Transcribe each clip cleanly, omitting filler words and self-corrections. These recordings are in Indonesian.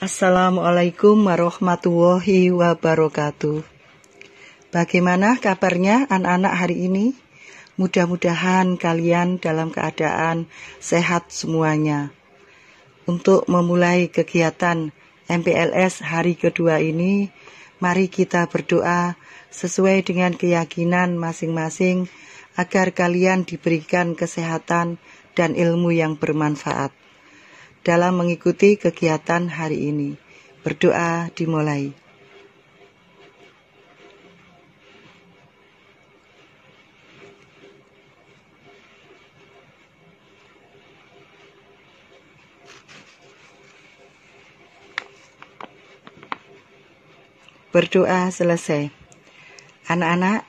Assalamualaikum warahmatullahi wabarakatuh. Bagaimana kabarnya anak-anak hari ini? Mudah-mudahan kalian dalam keadaan sehat semuanya. Untuk memulai kegiatan MPLS hari kedua ini, mari kita berdoa sesuai dengan keyakinan masing-masing agar kalian diberikan kesehatan dan ilmu yang bermanfaat. Dalam mengikuti kegiatan hari ini, berdoa dimulai. Berdoa selesai. Anak-anak,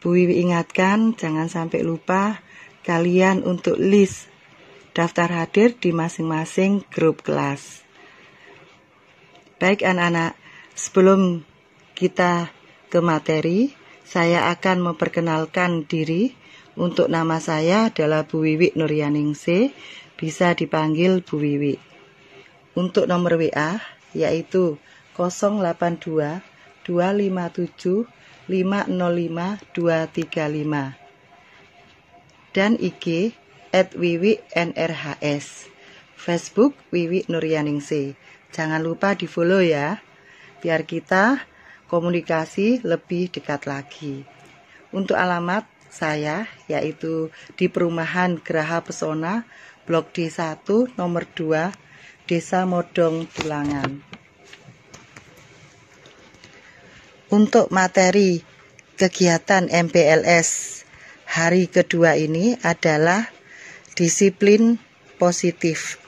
Bu Wiwi ingatkan jangan sampai lupa kalian untuk list daftar hadir di masing-masing grup kelas. Baik anak-anak, sebelum kita ke materi, saya akan memperkenalkan diri. Untuk nama saya adalah Bu Wiwi Nuryaningsih, bisa dipanggil Bu Wiwi. Untuk nomor WA yaitu 082 257 505 235 dan IG @wiwi_nrhs, Facebook Wiwi Nuryaningsih. Jangan lupa di follow ya, biar kita komunikasi lebih dekat lagi. Untuk alamat saya yaitu di Perumahan Geraha Pesona, Blok D1 nomor 2, Desa Modong Tulangan. Untuk materi kegiatan MPLS hari kedua ini adalah disiplin positif.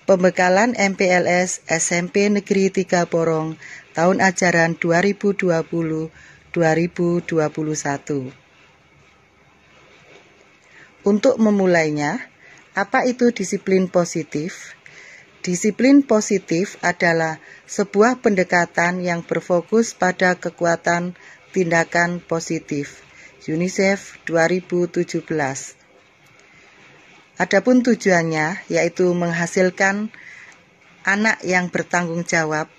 Pembekalan MPLS SMP Negeri 3 Porong tahun ajaran 2020-2021. Untuk memulainya, apa itu disiplin positif? Disiplin positif adalah sebuah pendekatan yang berfokus pada kekuatan tindakan positif. UNICEF 2017. Adapun tujuannya yaitu menghasilkan anak yang bertanggung jawab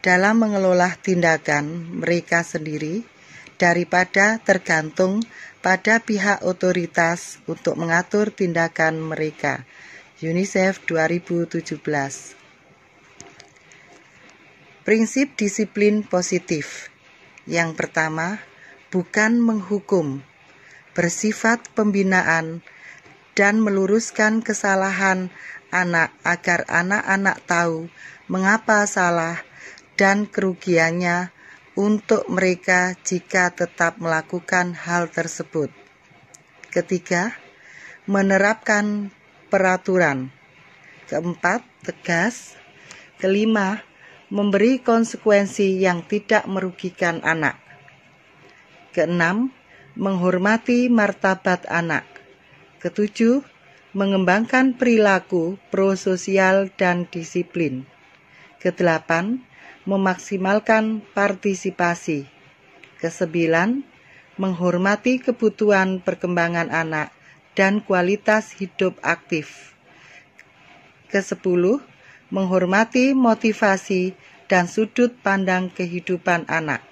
dalam mengelola tindakan mereka sendiri daripada tergantung pada pihak otoritas untuk mengatur tindakan mereka. UNICEF 2017. Prinsip disiplin positif. Yang pertama, bukan menghukum, bersifat pembinaan dan meluruskan kesalahan anak agar anak-anak tahu mengapa salah dan kerugiannya untuk mereka jika tetap melakukan hal tersebut. Ketiga, menerapkan peraturan. Keempat, tegas. Kelima, memberi konsekuensi yang tidak merugikan anak. Keenam, menghormati martabat anak. Ketujuh, mengembangkan perilaku prososial dan disiplin. Kedelapan, memaksimalkan partisipasi. Kesembilan, menghormati kebutuhan perkembangan anak dan kualitas hidup aktif. Kesepuluh, menghormati motivasi dan sudut pandang kehidupan anak.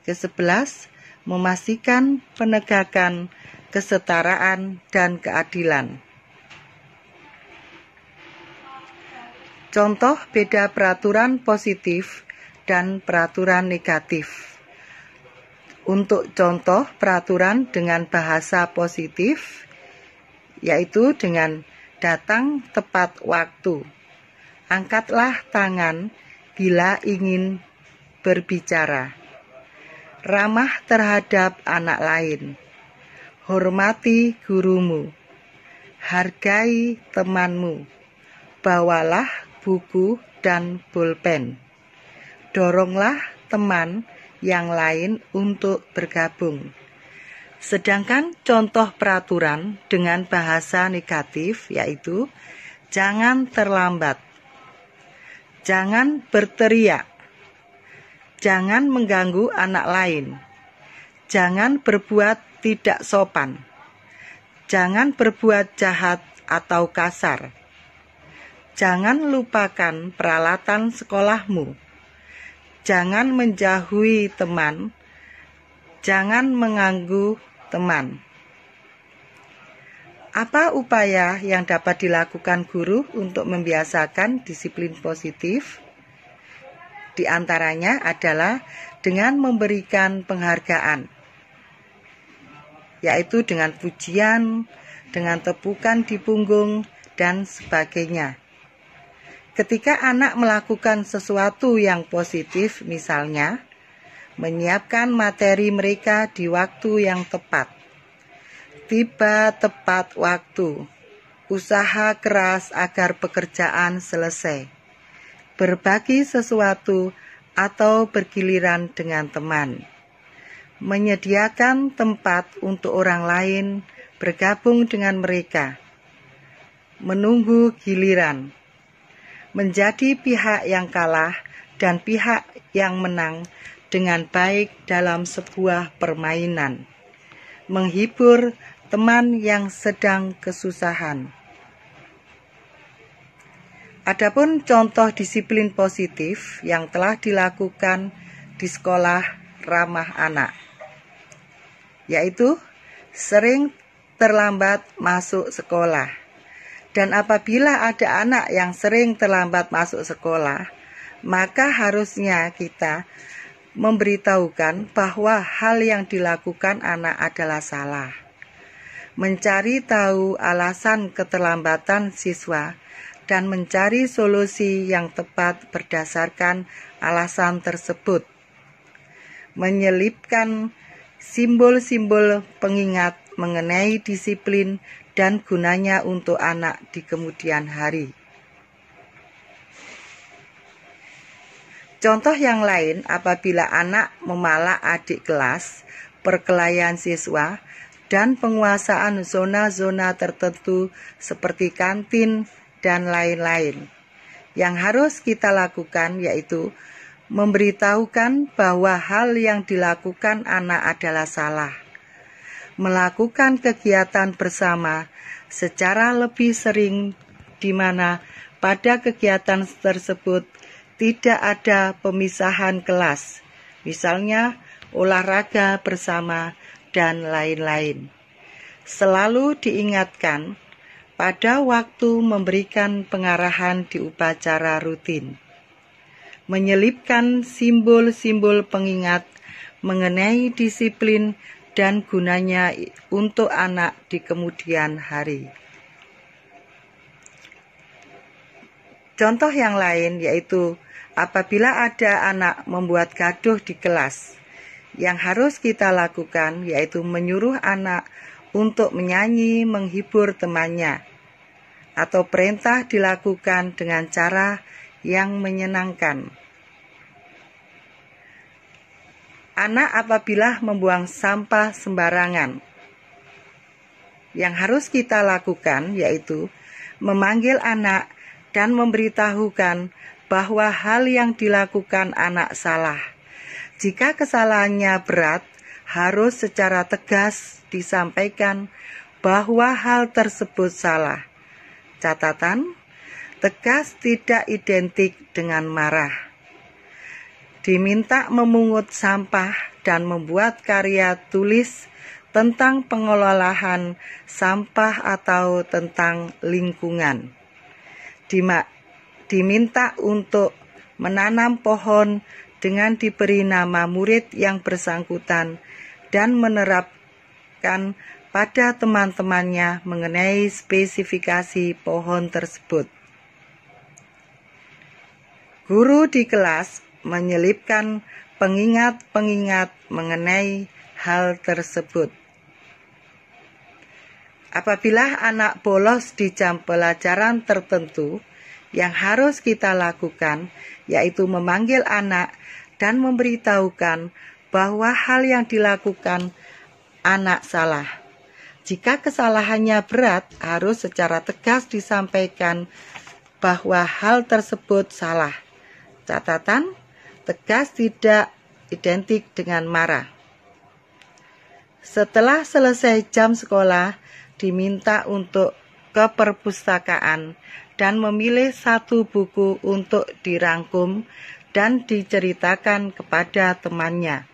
Kesebelas, memastikan penegakan kesetaraan dan keadilan. Contoh beda peraturan positif dan peraturan negatif. Untuk contoh peraturan dengan bahasa positif, yaitu dengan datang tepat waktu. Angkatlah tangan bila ingin berbicara. Ramah terhadap anak lain. Hormati gurumu. Hargai temanmu. Bawalah buku dan pulpen. Doronglah teman yang lain untuk bergabung. Sedangkan contoh peraturan dengan bahasa negatif yaitu jangan terlambat, jangan berteriak, jangan mengganggu anak lain, jangan berbuat tidak sopan, jangan berbuat jahat atau kasar, Jangan lupakan peralatan sekolahmu. Jangan menjauhi teman. Jangan mengganggu teman. Apa upaya yang dapat dilakukan guru untuk membiasakan disiplin positif? Di antaranya adalah dengan memberikan penghargaan, yaitu dengan pujian, dengan tepukan di punggung, dan sebagainya. Ketika anak melakukan sesuatu yang positif, misalnya menyiapkan materi mereka di waktu yang tepat, tiba tepat waktu, usaha keras agar pekerjaan selesai, berbagi sesuatu atau bergiliran dengan teman, menyediakan tempat untuk orang lain bergabung dengan mereka, menunggu giliran, menjadi pihak yang kalah dan pihak yang menang dengan baik dalam sebuah permainan, menghibur teman yang sedang kesusahan. Adapun contoh disiplin positif yang telah dilakukan di sekolah ramah anak, yaitu sering terlambat masuk sekolah. Dan apabila ada anak yang sering terlambat masuk sekolah, maka harusnya kita memberitahukan bahwa hal yang dilakukan anak adalah salah. Mencari tahu alasan keterlambatan siswa dan mencari solusi yang tepat berdasarkan alasan tersebut. Menyelipkan simbol-simbol pengingat mengenai disiplin dan gunanya untuk anak di kemudian hari. Contoh yang lain, apabila anak memalak adik kelas, perkelahian siswa, dan penguasaan zona-zona tertentu seperti kantin dan lain-lain. Yang harus kita lakukan yaitu memberitahukan bahwa hal yang dilakukan anak adalah salah. Melakukan kegiatan bersama secara lebih sering, di mana pada kegiatan tersebut tidak ada pemisahan kelas, misalnya olahraga bersama dan lain-lain. Selalu diingatkan pada waktu memberikan pengarahan di upacara rutin. Menyelipkan simbol-simbol pengingat mengenai disiplin dan gunanya untuk anak di kemudian hari. Contoh yang lain yaitu apabila ada anak membuat gaduh di kelas, yang harus kita lakukan yaitu menyuruh anak untuk menyanyi menghibur temannya, atau perintah dilakukan dengan cara yang menyenangkan. Anak apabila membuang sampah sembarangan, yang harus kita lakukan yaitu memanggil anak dan memberitahukan bahwa hal yang dilakukan anak salah. Jika kesalahannya berat, harus secara tegas disampaikan bahwa hal tersebut salah. Catatan, tegas tidak identik dengan marah. Diminta memungut sampah dan membuat karya tulis tentang pengelolaan sampah atau tentang lingkungan. Diminta untuk menanam pohon dengan diberi nama murid yang bersangkutan dan menerapkan pada teman-temannya mengenai spesifikasi pohon tersebut. Guru di kelas menyelipkan pengingat-pengingat mengenai hal tersebut. Apabila anak bolos di jam pelajaran tertentu, yang harus kita lakukan yaitu memanggil anak dan memberitahukan bahwa hal yang dilakukan anak salah. Jika kesalahannya berat, harus secara tegas disampaikan bahwa hal tersebut salah. Catatan, tegas tidak identik dengan marah. Setelah selesai jam sekolah, diminta untuk ke perpustakaan dan memilih satu buku untuk dirangkum dan diceritakan kepada temannya.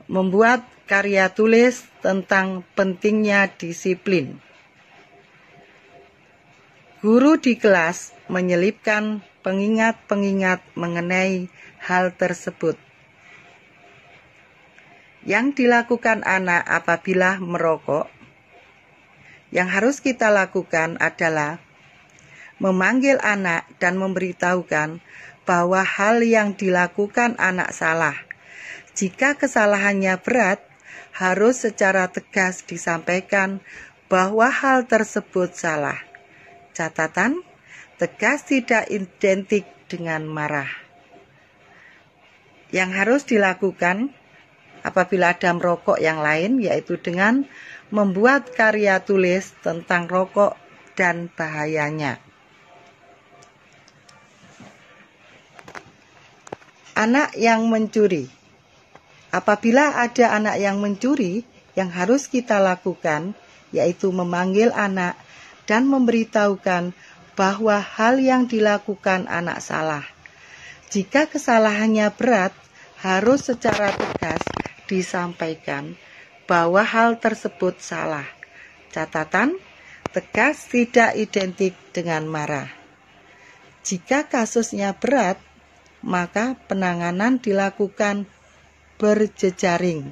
Membuat karya tulis tentang pentingnya disiplin. Guru di kelas menyelipkan pengingat-pengingat mengenai hal tersebut. Yang dilakukan anak apabila merokok, yang harus kita lakukan adalah memanggil anak dan memberitahukan bahwa hal yang dilakukan anak salah. Jika kesalahannya berat, harus secara tegas disampaikan bahwa hal tersebut salah. Catatan, tegas tidak identik dengan marah. Yang harus dilakukan apabila ada merokok yang lain, yaitu dengan membuat karya tulis tentang rokok dan bahayanya. Anak yang mencuri. Apabila ada anak yang mencuri, yang harus kita lakukan yaitu memanggil anak dan memberitahukan bahwa hal yang dilakukan anak salah. Jika kesalahannya berat, harus secara tegas disampaikan bahwa hal tersebut salah. Catatan, tegas tidak identik dengan marah. Jika kasusnya berat, maka penanganan dilakukan berjejaring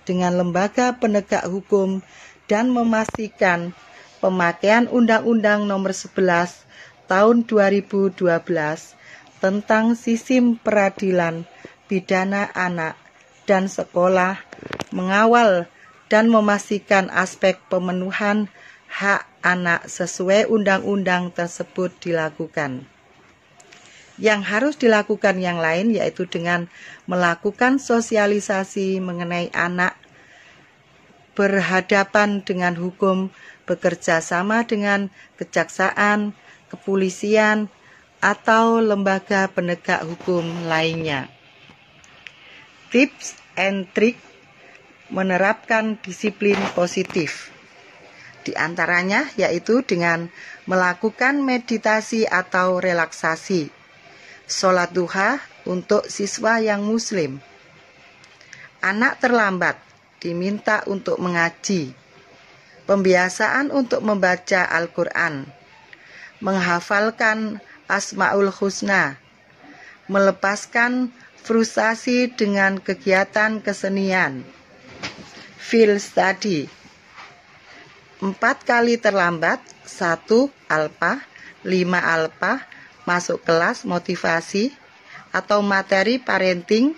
dengan lembaga penegak hukum dan memastikan pemakaian Undang-Undang Nomor 11 Tahun 2012 tentang Sistem Peradilan Pidana Anak dan Sekolah mengawal dan memastikan aspek pemenuhan hak anak sesuai undang-undang tersebut dilakukan. Yang harus dilakukan yang lain yaitu dengan melakukan sosialisasi mengenai anak, berhadapan dengan hukum, bekerja sama dengan kejaksaan, kepolisian, atau lembaga penegak hukum lainnya. Tips and trik menerapkan disiplin positif. Di antaranya yaitu dengan melakukan meditasi atau relaksasi. Sholat duha untuk siswa yang muslim. Anak terlambat diminta untuk mengaji. Pembiasaan untuk membaca Al-Quran. Menghafalkan Asmaul Husna. Melepaskan frustasi dengan kegiatan kesenian. Field study. 4 kali terlambat, 1 alpa, 5 alpa, masuk kelas motivasi atau materi parenting,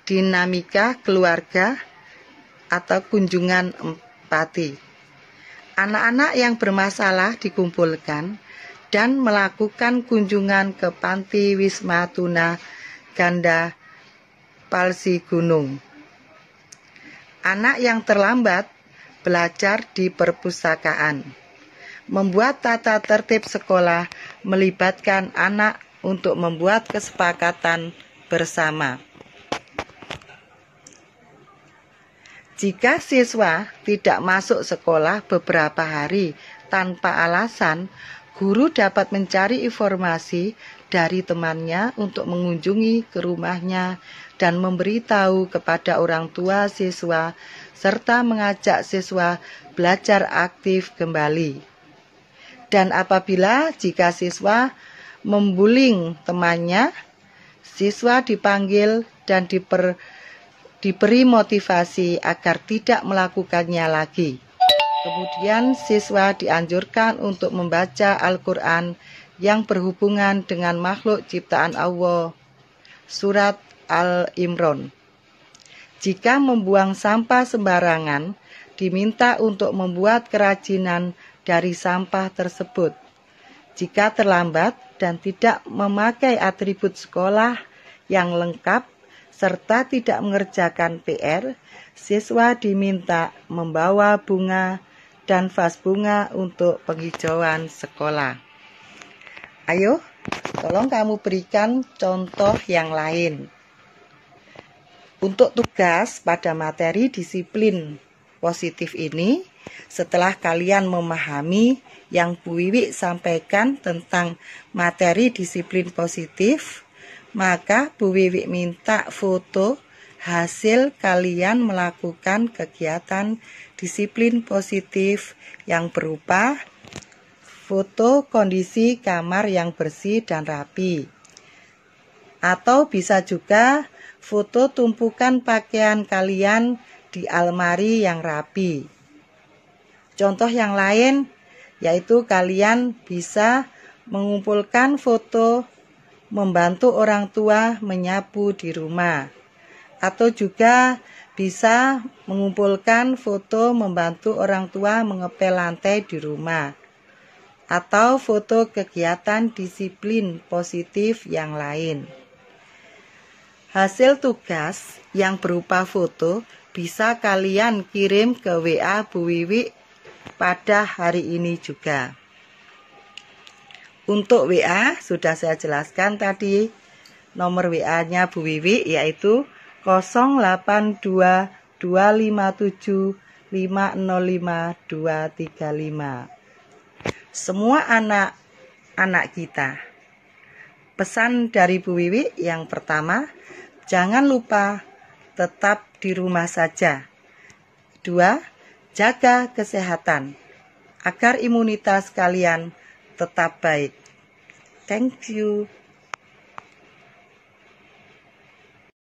dinamika keluarga, atau kunjungan empati. Anak-anak yang bermasalah dikumpulkan dan melakukan kunjungan ke panti Wisma Tuna Ganda Palsi Gunung. Anak yang terlambat belajar di perpustakaan. Membuat tata tertib sekolah melibatkan anak untuk membuat kesepakatan bersama. Jika siswa tidak masuk sekolah beberapa hari tanpa alasan, guru dapat mencari informasi dari temannya untuk mengunjungi ke rumahnya dan memberitahu kepada orang tua siswa serta mengajak siswa belajar aktif kembali. Dan apabila jika siswa membuling temannya, siswa dipanggil dan diberi motivasi agar tidak melakukannya lagi. Kemudian siswa dianjurkan untuk membaca Al-Quran yang berhubungan dengan makhluk ciptaan Allah. Surat Al-Imran. Jika membuang sampah sembarangan, diminta untuk membuat kerajinan dari sampah tersebut. Jika terlambat dan tidak memakai atribut sekolah yang lengkap serta tidak mengerjakan PR, siswa diminta membawa bunga dan vas bunga untuk penghijauan sekolah. Ayo, tolong kamu berikan contoh yang lain. Untuk tugas pada materi disiplin positif ini, setelah kalian memahami yang Bu Wiwi sampaikan tentang materi disiplin positif, maka Bu Wiwi minta foto hasil kalian melakukan kegiatan disiplin positif yang berupa foto kondisi kamar yang bersih dan rapi. Atau bisa juga foto tumpukan pakaian kalian di almari yang rapi. Contoh yang lain yaitu kalian bisa mengumpulkan foto membantu orang tua menyapu di rumah. Atau juga bisa mengumpulkan foto membantu orang tua mengepel lantai di rumah. Atau foto kegiatan disiplin positif yang lain. Hasil tugas yang berupa foto bisa kalian kirim ke WA Bu Wiwi pada hari ini juga. Untuk WA sudah saya jelaskan tadi, nomor WA-nya Bu Wiwi yaitu 082257505235. Semua anak-anak kita. Pesan dari Bu Wiwi yang pertama, jangan lupa tetap di rumah saja. 2. Jaga kesehatan agar imunitas kalian tetap baik. Thank you.